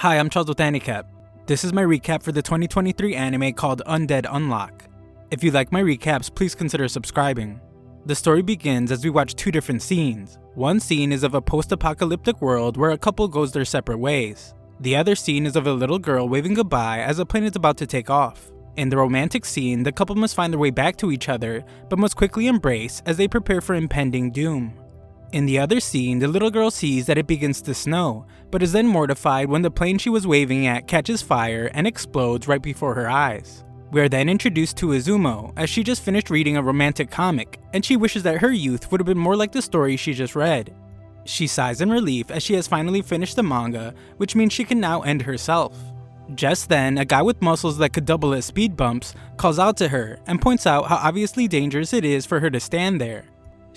Hi, I'm Charles with AniCap. This is my recap for the 2023 anime called Undead Unluck. If you like my recaps, please consider subscribing. The story begins as we watch two different scenes. One scene is of a post-apocalyptic world where a couple goes their separate ways. The other scene is of a little girl waving goodbye as a plane is about to take off. In the romantic scene, the couple must find their way back to each other, but must quickly embrace as they prepare for impending doom. In the other scene, the little girl sees that it begins to snow, but is then mortified when the plane she was waving at catches fire and explodes right before her eyes. We are then introduced to Izumo, as she just finished reading a romantic comic, and she wishes that her youth would have been more like the story she just read. She sighs in relief as she has finally finished the manga, which means she can now end herself. Just then, a guy with muscles that could double as speed bumps calls out to her and points out how obviously dangerous it is for her to stand there.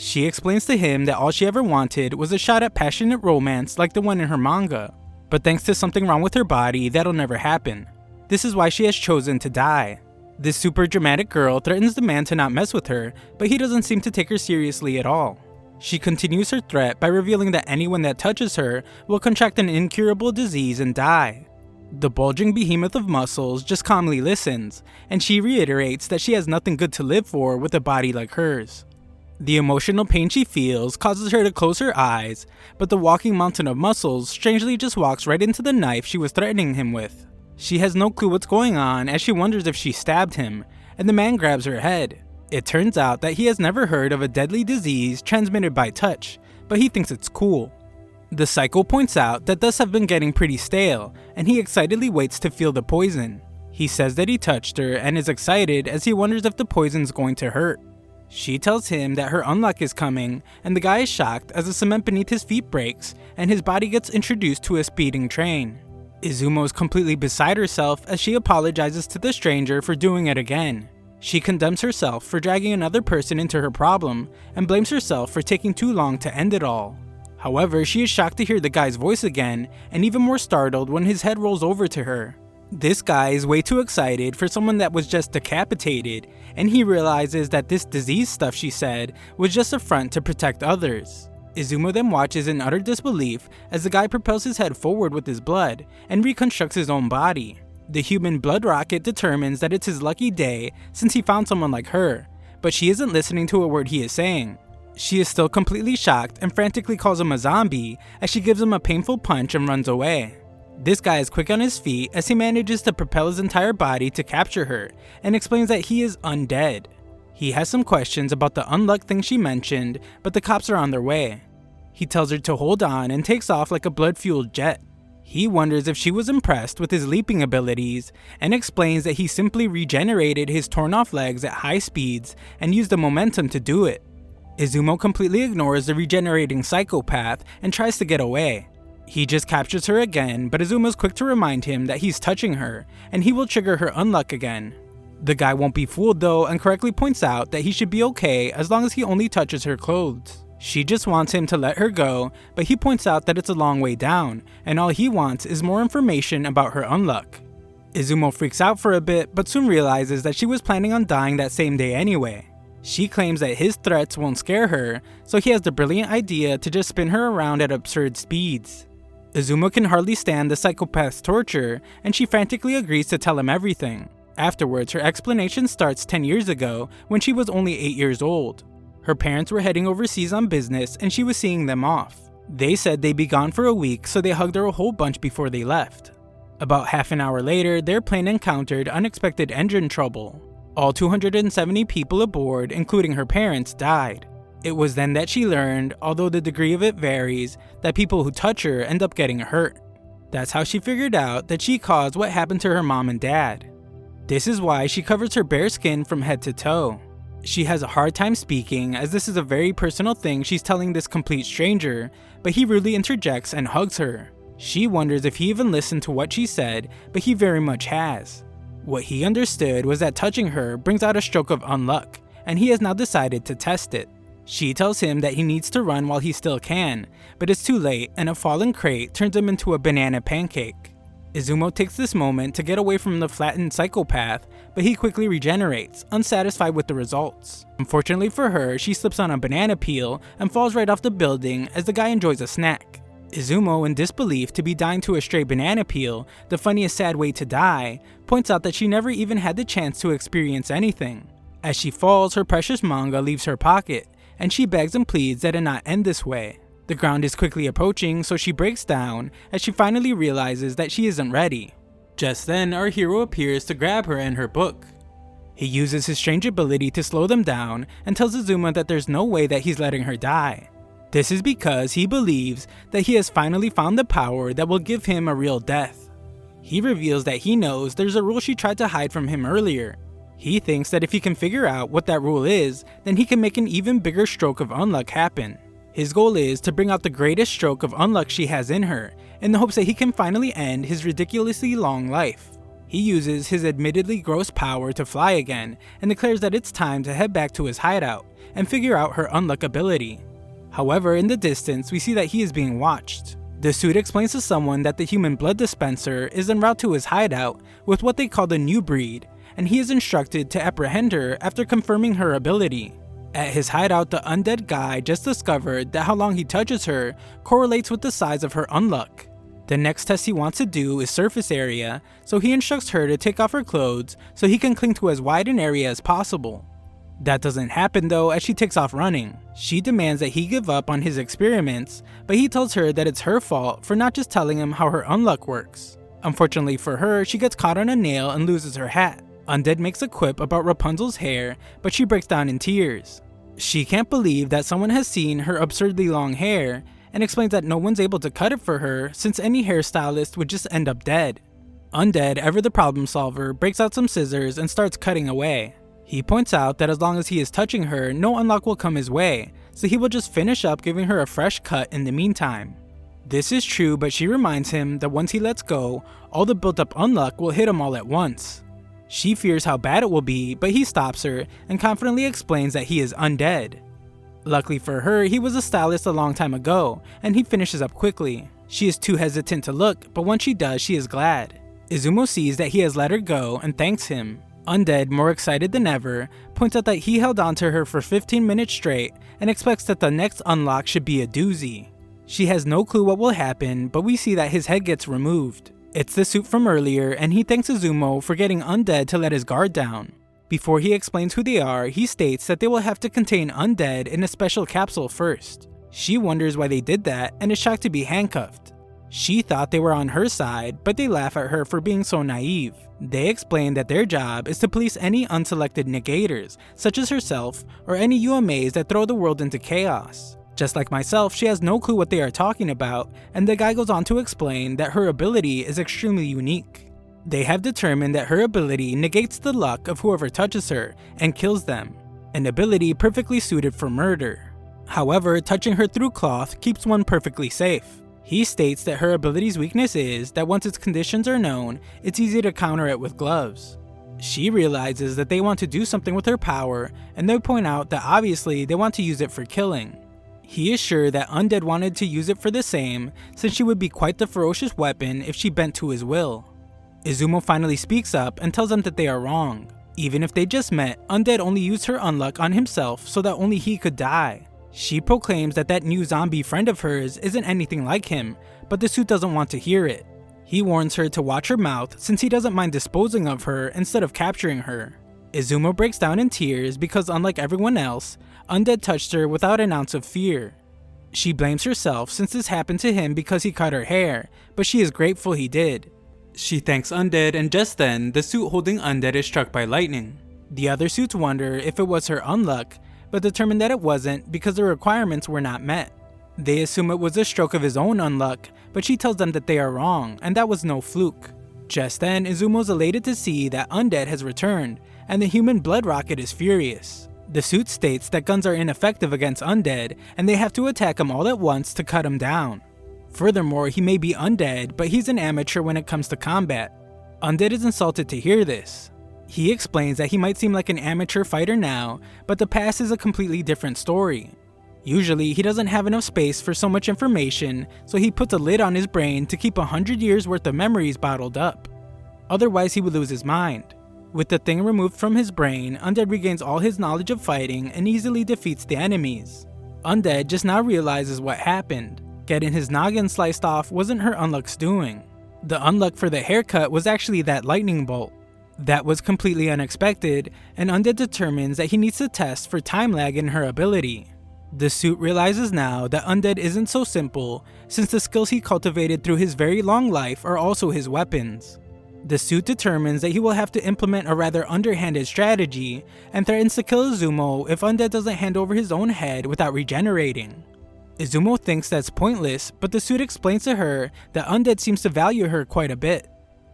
She explains to him that all she ever wanted was a shot at passionate romance like the one in her manga, but thanks to something wrong with her body, that'll never happen. This is why she has chosen to die. This super dramatic girl threatens the man to not mess with her, but he doesn't seem to take her seriously at all. She continues her threat by revealing that anyone that touches her will contract an incurable disease and die. The bulging behemoth of muscles just calmly listens, and she reiterates that she has nothing good to live for with a body like hers. The emotional pain she feels causes her to close her eyes, but the walking mountain of muscles strangely just walks right into the knife she was threatening him with. She has no clue what's going on as she wonders if she stabbed him, and the man grabs her head. It turns out that he has never heard of a deadly disease transmitted by touch, but he thinks it's cool. The psycho points out that dust have been getting pretty stale, and he excitedly waits to feel the poison. He says that he touched her and is excited as he wonders if the poison's going to hurt. She tells him that her unluck is coming, and the guy is shocked as the cement beneath his feet breaks and his body gets introduced to a speeding train. Izumo is completely beside herself as she apologizes to the stranger for doing it again. She condemns herself for dragging another person into her problem and blames herself for taking too long to end it all. However, she is shocked to hear the guy's voice again and even more startled when his head rolls over to her. This guy is way too excited for someone that was just decapitated, and he realizes that this disease stuff she said was just a front to protect others. Izumo then watches in utter disbelief as the guy propels his head forward with his blood and reconstructs his own body. The human blood rocket determines that it's his lucky day since he found someone like her, but she isn't listening to a word he is saying. She is still completely shocked and frantically calls him a zombie as she gives him a painful punch and runs away. This guy is quick on his feet as he manages to propel his entire body to capture her and explains that he is undead. He has some questions about the unluck thing she mentioned, but the cops are on their way. He tells her to hold on and takes off like a blood-fueled jet. He wonders if she was impressed with his leaping abilities and explains that he simply regenerated his torn off legs at high speeds and used the momentum to do it. Izumo completely ignores the regenerating psychopath and tries to get away. He just captures her again, but Izumo's quick to remind him that he's touching her, and he will trigger her unluck again. The guy won't be fooled though and correctly points out that he should be okay as long as he only touches her clothes. She just wants him to let her go, but he points out that it's a long way down, and all he wants is more information about her unluck. Izumo freaks out for a bit, but soon realizes that she was planning on dying that same day anyway. She claims that his threats won't scare her, so he has the brilliant idea to just spin her around at absurd speeds. Izumo can hardly stand the psychopath's torture, and she frantically agrees to tell him everything. Afterwards, her explanation starts 10 years ago when she was only 8 years old. Her parents were heading overseas on business and she was seeing them off. They said they'd be gone for a week, so they hugged her a whole bunch before they left. About half an hour later, their plane encountered unexpected engine trouble. All 270 people aboard, including her parents, died. It was then that she learned, although the degree of it varies, that people who touch her end up getting hurt. That's how she figured out that she caused what happened to her mom and dad. This is why she covers her bare skin from head to toe. She has a hard time speaking as this is a very personal thing she's telling this complete stranger, but he rudely interjects and hugs her. She wonders if he even listened to what she said, but he very much has. What he understood was that touching her brings out a stroke of unluck, and he has now decided to test it. She tells him that he needs to run while he still can, but it's too late and a fallen crate turns him into a banana pancake. Izumo takes this moment to get away from the flattened psychopath, but he quickly regenerates, unsatisfied with the results. Unfortunately for her, she slips on a banana peel and falls right off the building as the guy enjoys a snack. Izumo, in disbelief to be dying to a stray banana peel, the funniest sad way to die, points out that she never even had the chance to experience anything. As she falls, her precious manga leaves her pocket, and she begs and pleads that it not end this way. The ground is quickly approaching, so she breaks down as she finally realizes that she isn't ready. Just then, our hero appears to grab her and her book. He uses his strange ability to slow them down and tells Izumo that there's no way that he's letting her die. This is because he believes that he has finally found the power that will give him a real death. He reveals that he knows there's a rule she tried to hide from him earlier. He thinks that if he can figure out what that rule is, then he can make an even bigger stroke of unluck happen. His goal is to bring out the greatest stroke of unluck she has in her, in the hopes that he can finally end his ridiculously long life. He uses his admittedly gross power to fly again, and declares that it's time to head back to his hideout, and figure out her unluck ability. However, in the distance, we see that he is being watched. The suit explains to someone that the human blood dispenser is en route to his hideout with what they call the new breed, and he is instructed to apprehend her after confirming her ability. At his hideout, the undead guy just discovered that how long he touches her correlates with the size of her unluck. The next test he wants to do is surface area, so he instructs her to take off her clothes so he can cling to as wide an area as possible. That doesn't happen though, as she takes off running. She demands that he give up on his experiments, but he tells her that it's her fault for not just telling him how her unluck works. Unfortunately for her, she gets caught on a nail and loses her hat. Undead makes a quip about Rapunzel's hair, but she breaks down in tears. She can't believe that someone has seen her absurdly long hair, and explains that no one's able to cut it for her since any hairstylist would just end up dead. Undead, ever the problem solver, breaks out some scissors and starts cutting away. He points out that as long as he is touching her, no unlock will come his way, so he will just finish up giving her a fresh cut in the meantime. This is true, but she reminds him that once he lets go, all the built up unluck will hit him all at once. She fears how bad it will be, but he stops her and confidently explains that he is undead. Luckily for her, he was a stylist a long time ago, and he finishes up quickly. She is too hesitant to look, but once she does, she is glad. Izumo sees that he has let her go and thanks him. Undead, more excited than ever, points out that he held on to her for 15 minutes straight and expects that the next unlock should be a doozy. She has no clue what will happen, but we see that his head gets removed. It's the suit from earlier, and he thanks Izumo for getting Undead to let his guard down. Before he explains who they are, he states that they will have to contain Undead in a special capsule first. She wonders why they did that and is shocked to be handcuffed. She thought they were on her side, but they laugh at her for being so naive. They explain that their job is to police any unselected negators, such as herself, or any UMAs that throw the world into chaos. Just like myself, she has no clue what they are talking about, and the guy goes on to explain that her ability is extremely unique. They have determined that her ability negates the luck of whoever touches her and kills them, an ability perfectly suited for murder. However, touching her through cloth keeps one perfectly safe. He states that her ability's weakness is that once its conditions are known, it's easy to counter it with gloves. She realizes that they want to do something with her power, and they point out that obviously they want to use it for killing. He is sure that Undead wanted to use it for the same, since she would be quite the ferocious weapon if she bent to his will. Izumo finally speaks up and tells them that they are wrong. Even if they just met, Undead only used her unluck on himself so that only he could die. She proclaims that that new zombie friend of hers isn't anything like him, but the suit doesn't want to hear it. He warns her to watch her mouth since he doesn't mind disposing of her instead of capturing her. Izumo breaks down in tears because unlike everyone else, Undead touched her without an ounce of fear. She blames herself since this happened to him because he cut her hair, but she is grateful he did. She thanks Undead, and just then, the suit holding Undead is struck by lightning. The other suits wonder if it was her unluck, but determine that it wasn't because the requirements were not met. They assume it was a stroke of his own unluck, but she tells them that they are wrong, and that was no fluke. Just then, Izumo's elated to see that Undead has returned, and the human blood rocket is furious. The suit states that guns are ineffective against Undead, and they have to attack him all at once to cut him down. Furthermore, he may be undead, but he's an amateur when it comes to combat. Undead is insulted to hear this. He explains that he might seem like an amateur fighter now, but the past is a completely different story. Usually, he doesn't have enough space for so much information, so he puts a lid on his brain to keep 100 years worth of memories bottled up. Otherwise, he would lose his mind. With the thing removed from his brain, Undead regains all his knowledge of fighting and easily defeats the enemies. Undead just now realizes what happened. getting his noggin sliced off wasn't her Unluck's doing. The Unluck for the haircut was actually that lightning bolt. That was completely unexpected, and Undead determines that he needs to test for time lag in her ability. The suit realizes now that Undead isn't so simple, since the skills he cultivated through his very long life are also his weapons. The suit determines that he will have to implement a rather underhanded strategy, and threatens to kill Izumo if Undead doesn't hand over his own head without regenerating. Izumo thinks that's pointless, but the suit explains to her that Undead seems to value her quite a bit.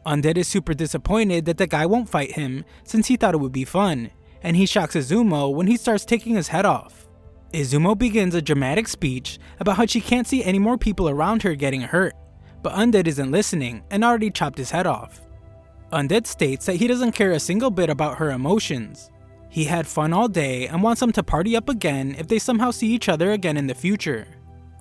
Undead is super disappointed that the guy won't fight him, since he thought it would be fun, and he shocks Izumo when he starts taking his head off. Izumo begins a dramatic speech about how she can't see any more people around her getting hurt, but Undead isn't listening and already chopped his head off. Undead states that he doesn't care a single bit about her emotions. He had fun all day and wants them to party up again if they somehow see each other again in the future.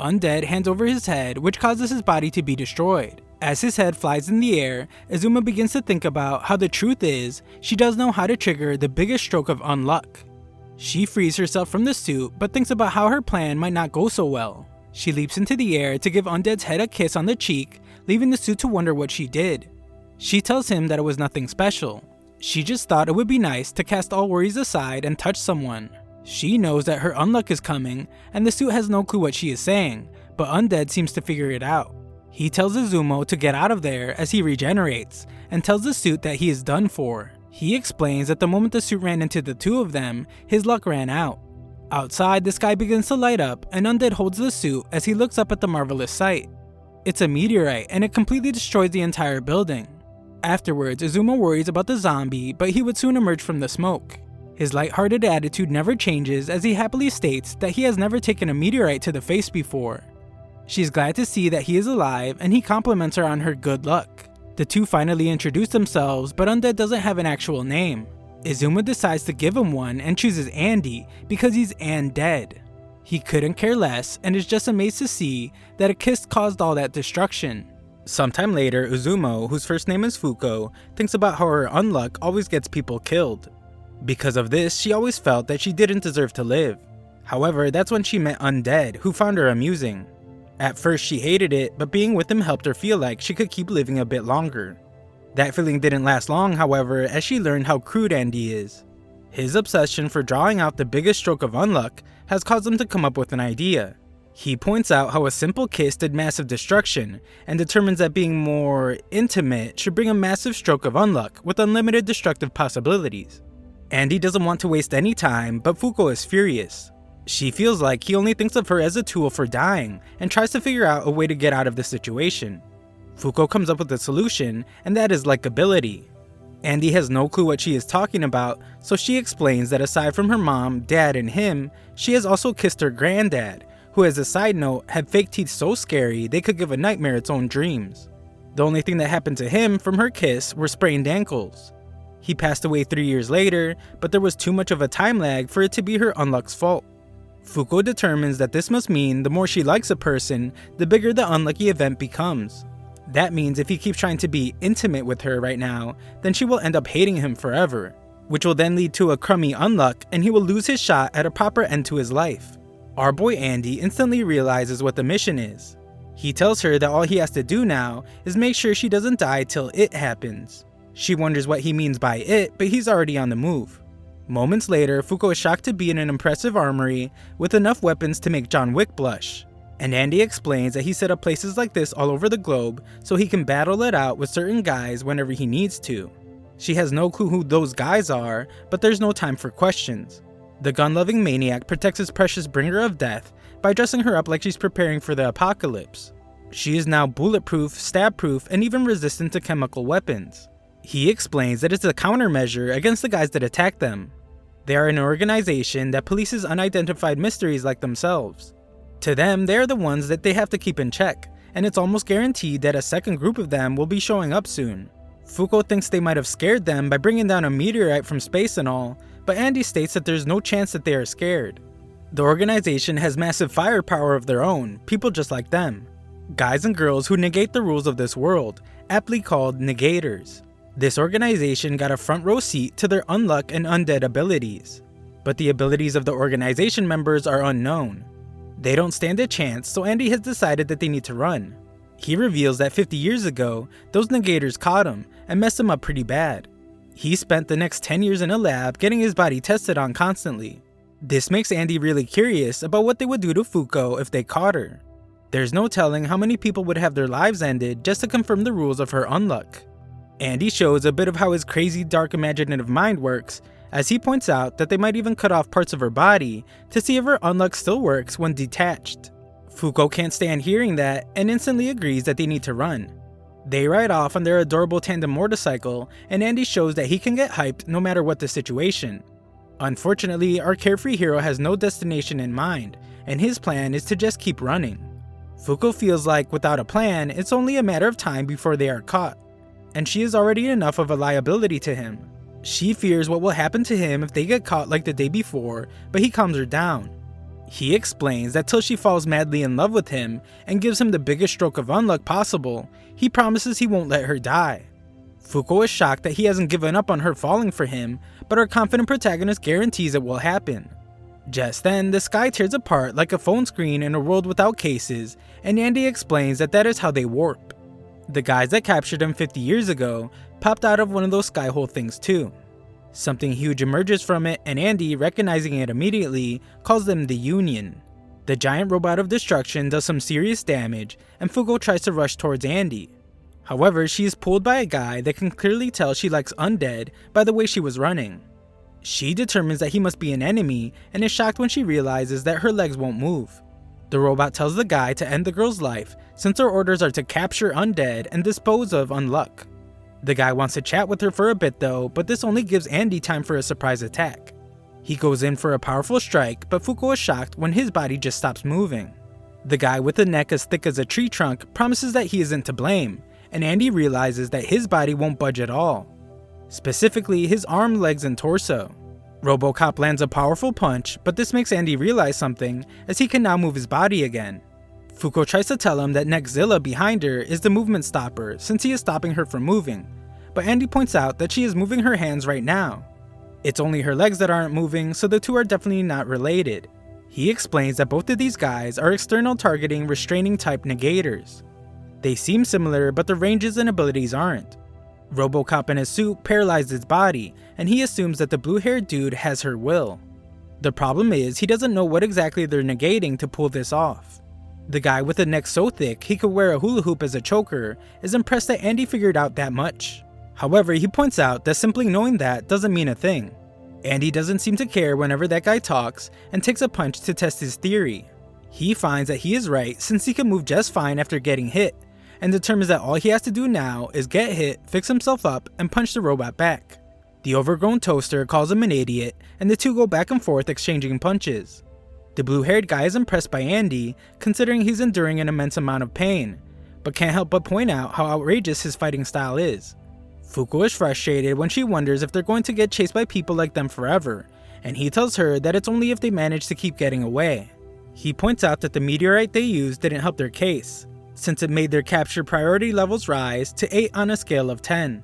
Undead hands over his head, which causes his body to be destroyed. As his head flies in the air, Izumo begins to think about how the truth is, she does know how to trigger the biggest stroke of Unluck. She frees herself from the suit, but thinks about how her plan might not go so well. She leaps into the air to give Undead's head a kiss on the cheek, leaving the suit to wonder what she did. She tells him that it was nothing special. She just thought it would be nice to cast all worries aside and touch someone. She knows that her Unluck is coming, and the suit has no clue what she is saying, but Undead seems to figure it out. He tells Izumo to get out of there as he regenerates, and tells the suit that he is done for. He explains that the moment the suit ran into the two of them, his luck ran out. Outside, the sky begins to light up, and Undead holds the suit as he looks up at the marvelous sight. It's a meteorite, and it completely destroys the entire building. Afterwards, Izumo worries about the zombie, but he would soon emerge from the smoke. His lighthearted attitude never changes, as he happily states that he has never taken a meteorite to the face before. She's glad to see that he is alive, and he compliments her on her good luck. The two finally introduce themselves, but Undead doesn't have an actual name. Izumo decides to give him one and chooses Andy because he's Undead. He couldn't care less and is just amazed to see that a kiss caused all that destruction. Sometime later, Izumo, whose first name is Fuko, thinks about how her Unluck always gets people killed. Because of this, she always felt that she didn't deserve to live. However, that's when she met Undead, who found her amusing. At first she hated it, but being with him helped her feel like she could keep living a bit longer. That feeling didn't last long, however, as she learned how crude Andy is. His obsession for drawing out the biggest stroke of Unluck has caused him to come up with an idea. He points out how a simple kiss did massive destruction, and determines that being more intimate should bring a massive stroke of Unluck with unlimited destructive possibilities. Andy doesn't want to waste any time, but Fuko is furious. She feels like he only thinks of her as a tool for dying, and tries to figure out a way to get out of the situation. Fuko comes up with a solution, and that is likability. Andy has no clue what she is talking about, so she explains that aside from her mom, dad, and him, she has also kissed her granddad, who as a side note had fake teeth so scary they could give a nightmare its own dreams. The only thing that happened to him from her kiss were sprained ankles. He passed away 3 years later, but there was too much of a time lag for it to be her Unluck's fault. Fuko determines that this must mean the more she likes a person, the bigger the unlucky event becomes. That means if he keeps trying to be intimate with her right now, then she will end up hating him forever, which will then lead to a crummy Unluck and he will lose his shot at a proper end to his life. Our boy Andy instantly realizes what the mission is. He tells her that all he has to do now is make sure she doesn't die till it happens. She wonders what he means by it, but he's already on the move. Moments later, Fuko is shocked to be in an impressive armory with enough weapons to make John Wick blush. And Andy explains that he set up places like this all over the globe so he can battle it out with certain guys whenever he needs to. She has no clue who those guys are, but there's no time for questions. The gun-loving maniac protects his precious bringer of death by dressing her up like she's preparing for the apocalypse. She is now bulletproof, stab-proof, and even resistant to chemical weapons. He explains that it's a countermeasure against the guys that attack them. They are an organization that polices unidentified mysteries like themselves. To them, they are the ones that they have to keep in check, and it's almost guaranteed that a second group of them will be showing up soon. Fuko thinks they might have scared them by bringing down a meteorite from space and all, but Andy states that there's no chance that they are scared. The organization has massive firepower of their own, people just like them. Guys and girls who negate the rules of this world, aptly called negators. This organization got a front row seat to their Unluck and Undead abilities, but the abilities of the organization members are unknown. They don't stand a chance, so Andy has decided that they need to run. He reveals that 50 years ago, those negators caught him and messed him up pretty bad. He spent the next 10 years in a lab getting his body tested on constantly. This makes Andy really curious about what they would do to Fuko if they caught her. There's no telling how many people would have their lives ended just to confirm the rules of her Unluck. Andy shows a bit of how his crazy, dark, imaginative mind works, as he points out that they might even cut off parts of her body to see if her Unluck still works when detached. Fuko can't stand hearing that and instantly agrees that they need to run. They ride off on their adorable tandem motorcycle, and Andy shows that he can get hyped no matter what the situation. Unfortunately, our carefree hero has no destination in mind, and his plan is to just keep running. Fuko feels like without a plan, it's only a matter of time before they are caught, and she is already enough of a liability to him. She fears what will happen to him if they get caught like the day before, but he calms her down. He explains that till she falls madly in love with him and gives him the biggest stroke of unluck possible, he promises he won't let her die. Fuko is shocked that he hasn't given up on her falling for him, but our confident protagonist guarantees it will happen. Just then, the sky tears apart like a phone screen in a world without cases, and Andy explains that that is how they warp. The guys that captured him 50 years ago popped out of one of those sky hole things too. Something huge emerges from it, and Andy, recognizing it immediately, calls them the Union. The giant robot of destruction does some serious damage, and Fuko tries to rush towards Andy. However, she is pulled by a guy that can clearly tell she likes Undead by the way she was running. She determines that he must be an enemy and is shocked when she realizes that her legs won't move. The robot tells the guy to end the girl's life since her orders are to capture Undead and dispose of Unluck. The guy wants to chat with her for a bit though, but this only gives Andy time for a surprise attack. He goes in for a powerful strike, but Fuko is shocked when his body just stops moving. The guy with a neck as thick as a tree trunk promises that he isn't to blame, and Andy realizes that his body won't budge at all. Specifically, his arm, legs, and torso. RoboCop lands a powerful punch, but this makes Andy realize something, as he can now move his body again. Fuko tries to tell him that Nextzilla behind her is the movement stopper since he is stopping her from moving, but Andy points out that she is moving her hands right now. It's only her legs that aren't moving, so the two are definitely not related. He explains that both of these guys are external targeting restraining type negators. They seem similar, but their ranges and abilities aren't. RoboCop in his suit paralyzed his body, and he assumes that the blue-haired dude has her will. The problem is, he doesn't know what exactly they're negating to pull this off. The guy with a neck so thick he could wear a hula hoop as a choker is impressed that Andy figured out that much. However, he points out that simply knowing that doesn't mean a thing. Andy doesn't seem to care whenever that guy talks and takes a punch to test his theory. He finds that he is right since he can move just fine after getting hit, and determines that all he has to do now is get hit, fix himself up, and punch the robot back. The overgrown toaster calls him an idiot, and the two go back and forth exchanging punches. The blue-haired guy is impressed by Andy, considering he's enduring an immense amount of pain, but can't help but point out how outrageous his fighting style is. Fuko is frustrated when she wonders if they're going to get chased by people like them forever, and he tells her that it's only if they manage to keep getting away. He points out that the meteorite they used didn't help their case, since it made their capture priority levels rise to 8 on a scale of 10,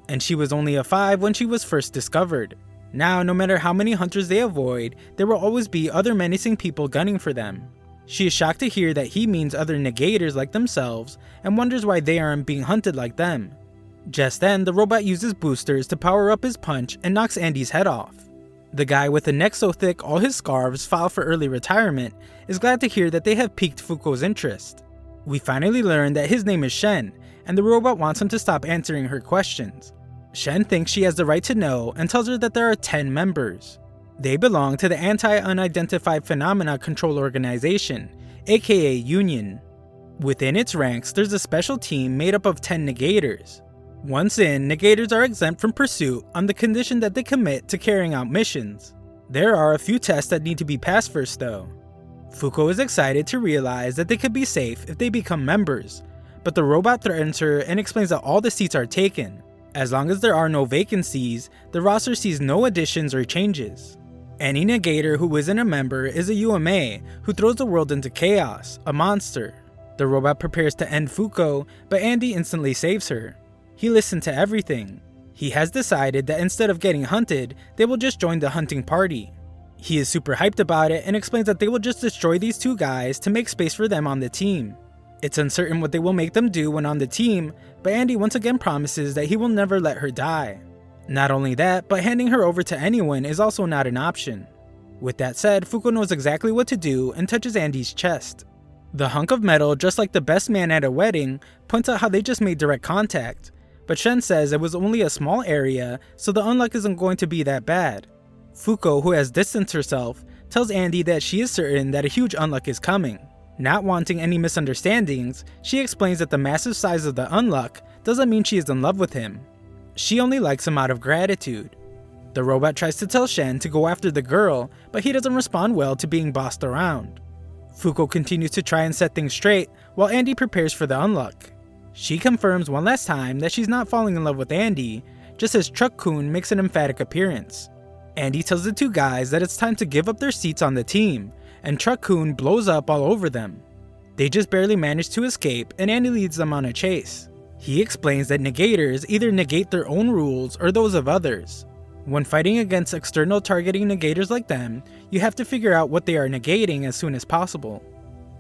and she was only a 5 when she was first discovered. Now, no matter how many hunters they avoid, there will always be other menacing people gunning for them. She is shocked to hear that he means other negators like themselves, and wonders why they aren't being hunted like them. Just then, the robot uses boosters to power up his punch and knocks Andy's head off. The guy with a neck so thick all his scarves file for early retirement is glad to hear that they have piqued Fuko's interest. We finally learn that his name is Shen, and the robot wants him to stop answering her questions. Shen thinks she has the right to know and tells her that there are 10 members. They belong to the Anti-Unidentified Phenomena Control Organization, aka Union. Within its ranks, there's a special team made up of 10 negators. Once in, negators are exempt from pursuit on the condition that they commit to carrying out missions. There are a few tests that need to be passed first though. Fuko is excited to realize that they could be safe if they become members, but the robot threatens her and explains that all the seats are taken. As long as there are no vacancies, the roster sees no additions or changes. Any negator who isn't a member is a UMA who throws the world into chaos, a monster. The robot prepares to end Fuko, but Andy instantly saves her. He listened to everything. He has decided that instead of getting hunted, they will just join the hunting party. He is super hyped about it and explains that they will just destroy these two guys to make space for them on the team. It's uncertain what they will make them do when on the team, but Andy once again promises that he will never let her die. Not only that, but handing her over to anyone is also not an option. With that said, Fuko knows exactly what to do and touches Andy's chest. The hunk of metal, just like the best man at a wedding, points out how they just made direct contact, but Shen says it was only a small area, so the unluck isn't going to be that bad. Fuko, who has distanced herself, tells Andy that she is certain that a huge unluck is coming. Not wanting any misunderstandings, she explains that the massive size of the unluck doesn't mean she is in love with him. She only likes him out of gratitude. The robot tries to tell Shen to go after the girl, but he doesn't respond well to being bossed around. Fuko continues to try and set things straight, while Andy prepares for the unluck. She confirms one last time that she's not falling in love with Andy, just as Truck-kun makes an emphatic appearance. Andy tells the two guys that it's time to give up their seats on the team, and Truck-kun blows up all over them. They just barely manage to escape, and Andy leads them on a chase. He explains that negators either negate their own rules or those of others. When fighting against external targeting negators like them, you have to figure out what they are negating as soon as possible.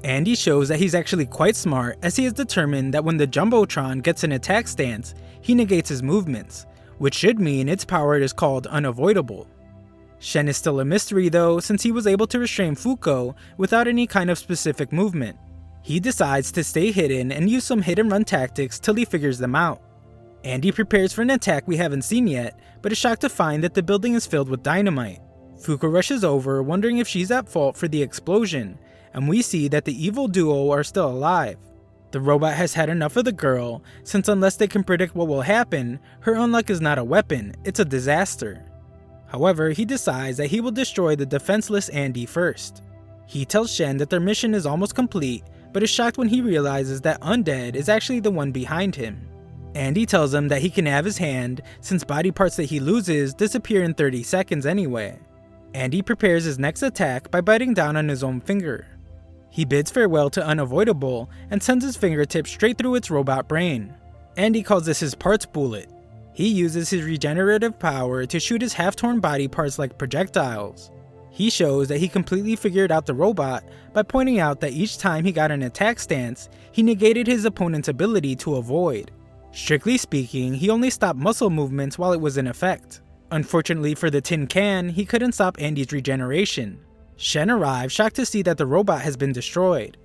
Andy shows that he's actually quite smart, as he has determined that when the Jumbotron gets an attack stance, he negates his movements, which should mean its power is called unavoidable. Shen is still a mystery though, since he was able to restrain Fuko without any kind of specific movement. He decides to stay hidden and use some hit and run tactics till he figures them out. Andy prepares for an attack we haven't seen yet, but is shocked to find that the building is filled with dynamite. Fuko rushes over, wondering if she's at fault for the explosion, and we see that the evil duo are still alive. The robot has had enough of the girl, since unless they can predict what will happen, her unluck is not a weapon, it's a disaster. However, he decides that he will destroy the defenseless Andy first. He tells Shen that their mission is almost complete, but is shocked when he realizes that Undead is actually the one behind him. Andy tells him that he can have his hand, since body parts that he loses disappear in 30 seconds anyway. Andy prepares his next attack by biting down on his own finger. He bids farewell to Unavoidable and sends his fingertip straight through its robot brain. Andy calls this his parts bullet. He uses his regenerative power to shoot his half-torn body parts like projectiles. He shows that he completely figured out the robot by pointing out that each time he got an attack stance, he negated his opponent's ability to avoid. Strictly speaking, he only stopped muscle movements while it was in effect. Unfortunately for the tin can, he couldn't stop Andy's regeneration. Shen arrives, shocked to see that the robot has been destroyed.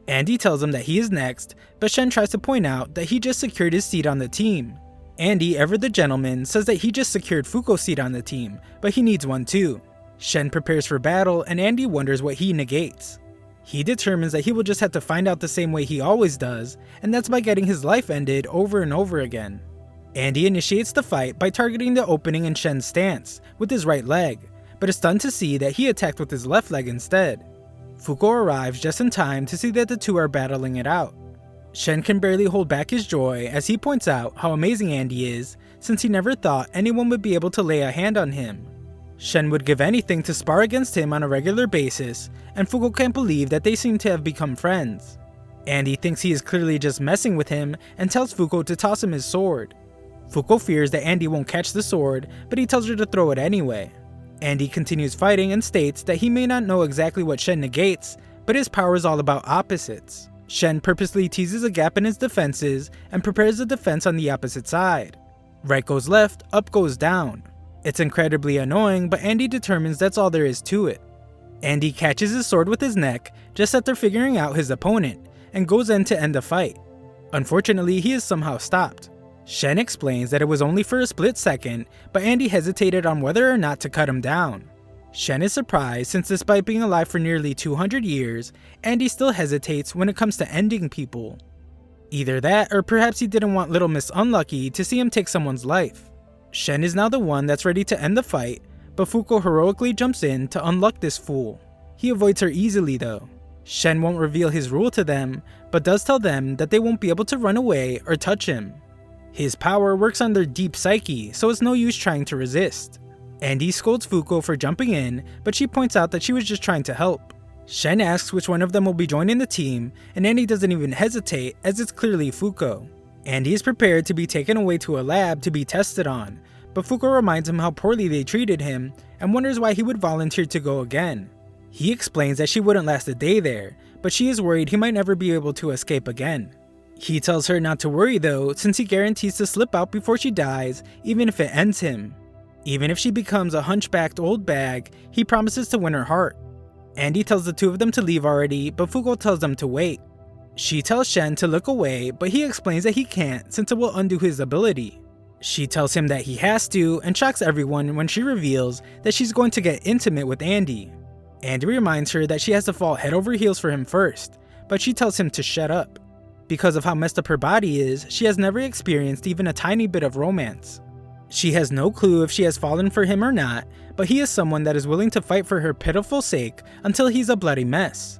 Andy tells him that he is next, but Shen tries to point out that he just secured his seat on the team. Andy, ever the gentleman, says that he just secured Fuko's seat on the team, but he needs one too. Shen prepares for battle, and Andy wonders what he negates. He determines that he will just have to find out the same way he always does, and that's by getting his life ended over and over again. Andy initiates the fight by targeting the opening in Shen's stance with his right leg, but is stunned to see that he attacked with his left leg instead. Fuko arrives just in time to see that the two are battling it out. Shen can barely hold back his joy as he points out how amazing Andy is, since he never thought anyone would be able to lay a hand on him. Shen would give anything to spar against him on a regular basis, and Fuko can't believe that they seem to have become friends. Andy thinks he is clearly just messing with him and tells Fuko to toss him his sword. Fuko fears that Andy won't catch the sword, but he tells her to throw it anyway. Andy continues fighting and states that he may not know exactly what Shen negates, but his power is all about opposites. Shen purposely teases a gap in his defenses and prepares a defense on the opposite side. Right goes left, up goes down. It's incredibly annoying, but Andy determines that's all there is to it. Andy catches his sword with his neck just after figuring out his opponent, and goes in to end the fight. Unfortunately, he is somehow stopped. Shen explains that it was only for a split second, but Andy hesitated on whether or not to cut him down. Shen is surprised since despite being alive for nearly 200 years, Andy still hesitates when it comes to ending people. Either that, or perhaps he didn't want Little Miss Unlucky to see him take someone's life. Shen is now the one that's ready to end the fight, but Fuko heroically jumps in to unluck this fool. He avoids her easily though. Shen won't reveal his rule to them, but does tell them that they won't be able to run away or touch him. His power works on their deep psyche, so it's no use trying to resist. Andy scolds Fuko for jumping in, but she points out that she was just trying to help. Shen asks which one of them will be joining the team, and Andy doesn't even hesitate as it's clearly Fuko. Andy is prepared to be taken away to a lab to be tested on, but Fuko reminds him how poorly they treated him and wonders why he would volunteer to go again. He explains that she wouldn't last a day there, but she is worried he might never be able to escape again. He tells her not to worry though, since he guarantees to slip out before she dies, even if it ends him. Even if she becomes a hunchbacked old bag, he promises to win her heart. Andy tells the two of them to leave already, but Fuko tells them to wait. She tells Shen to look away, but he explains that he can't since it will undo his ability. She tells him that he has to, and shocks everyone when she reveals that she's going to get intimate with Andy. Andy reminds her that she has to fall head over heels for him first, but she tells him to shut up. Because of how messed up her body is, she has never experienced even a tiny bit of romance. She has no clue if she has fallen for him or not, but he is someone that is willing to fight for her pitiful sake until he's a bloody mess.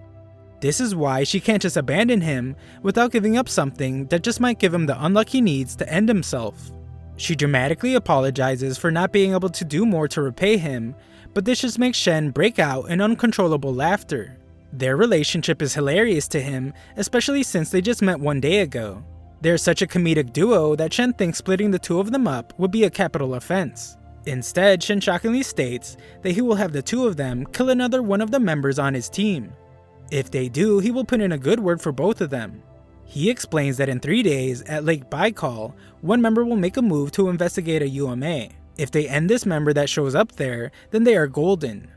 This is why she can't just abandon him without giving up something that just might give him the unluck he needs to end himself. She dramatically apologizes for not being able to do more to repay him, but this just makes Shen break out in uncontrollable laughter. Their relationship is hilarious to him, especially since they just met 1 day ago. They're such a comedic duo that Shen thinks splitting the two of them up would be a capital offense. Instead, Shen shockingly states that he will have the two of them kill another one of the members on his team. If they do, he will put in a good word for both of them. He explains that in 3 days, at Lake Baikal, one member will make a move to investigate a UMA. If they end this member that shows up there, then they are golden.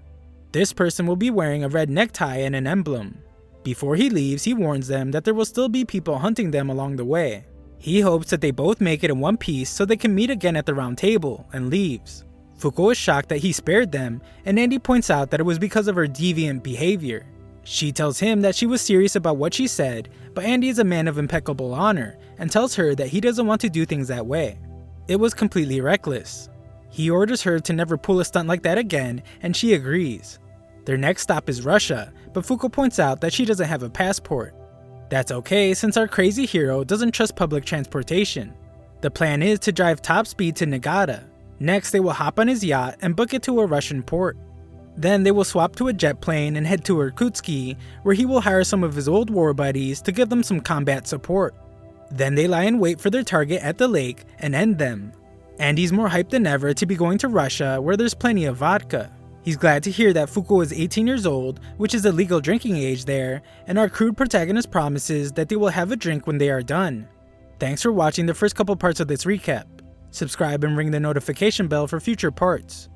This person will be wearing a red necktie and an emblem. Before he leaves, he warns them that there will still be people hunting them along the way. He hopes that they both make it in one piece so they can meet again at the round table, and leaves. Fuko is shocked that he spared them, and Andy points out that it was because of her deviant behavior. She tells him that she was serious about what she said, but Andy is a man of impeccable honor, and tells her that he doesn't want to do things that way. It was completely reckless. He orders her to never pull a stunt like that again, and she agrees. Their next stop is Russia, but Fuko points out that she doesn't have a passport. That's okay since our crazy hero doesn't trust public transportation. The plan is to drive top speed to Nagata. Next, they will hop on his yacht and book it to a Russian port. Then they will swap to a jet plane and head to Irkutsk, where he will hire some of his old war buddies to give them some combat support. Then they lie in wait for their target at the lake and end them. Andy's more hyped than ever to be going to Russia, where there's plenty of vodka. He's glad to hear that Fuko is 18 years old, which is the legal drinking age there, and our crude protagonist promises that they will have a drink when they are done. Thanks for watching the first couple parts of this recap. Subscribe and ring the notification bell for future parts.